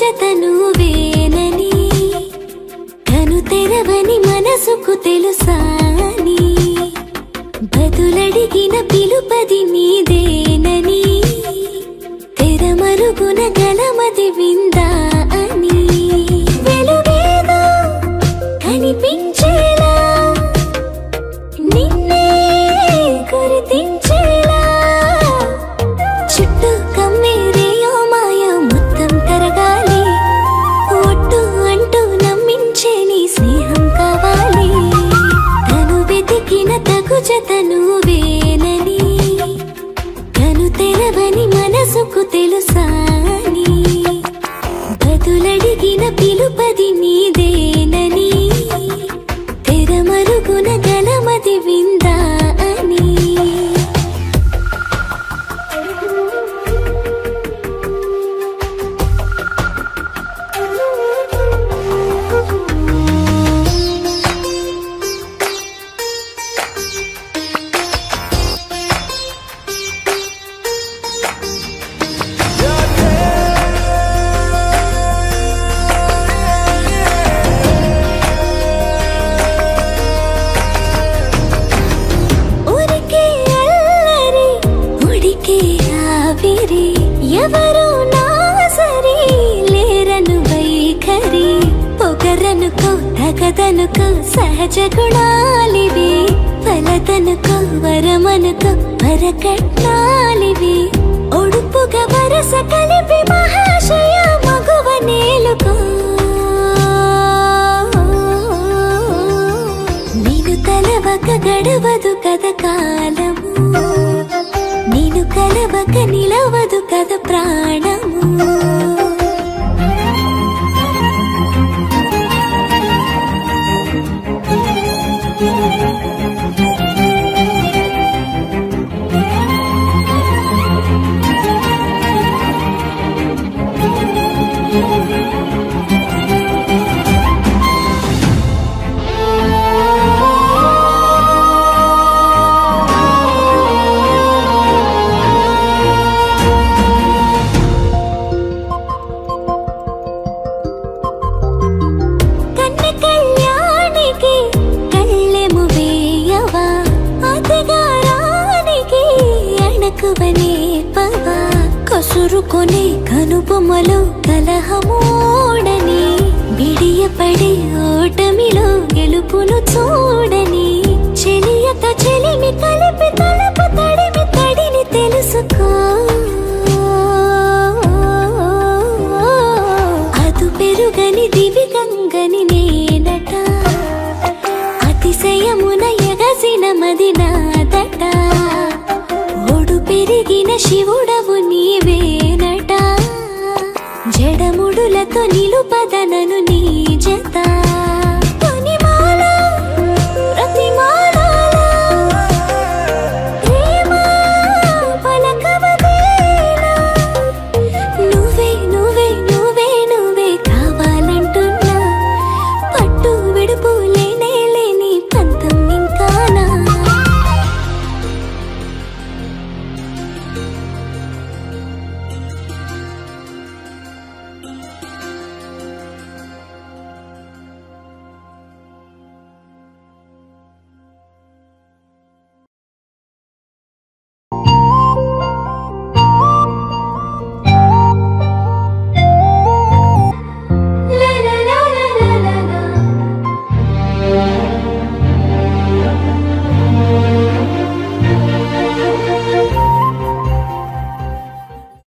జత నువ్వేనని కను తెరవని మనసుకు తెలుసాని బదులడిగిన పిలుపది నీదేనని తెరమరుగున గలమది విందా అని వెలుగేదో కనిపించేలా నిన్నే గుర్తించేలా చుట్టూ కమ్మేరేయో మాయా మొత్తం కరగాలి ఒట్టు అంటూ నమ్మించే నీ స్నేహం కావాలి తను వెతికిన తగు జత నువ్వేనని కను తెరవని మనసుకు తెలుసాని బదులడిగిన పిలుపది నీదేనని తెరమరుగున గలమది విందా అని ఎవరు నా సరి లేరను వైఖరి పొగరనుకో తగదనుకో సహజ గుణాలివి ఫలతనుకో వరమనుకో వరకట్నాలివి ఒడుపుగా వరస కలిపి మహాశయ మగువ నేలుకో నేను తలవక గడవదు కథ కాలము నేను కలవక నిలవదు కథ ప్రాణము కసురుకొనే కనుబొమ్మలో కలహమోడని బిడియపడే ఓటమిలో గెలుపును చూడని చెలియత చెలిమి కలిపి తలపు తడిమి తడిని తెలుసుకో అదు పెరుగని దివి గంగని నేనట అతిశయమున ఎగసిన మది నాదట పెరిగిన శివుడవు నీవేనట జడముడులతో నిలుపదనను నీ జత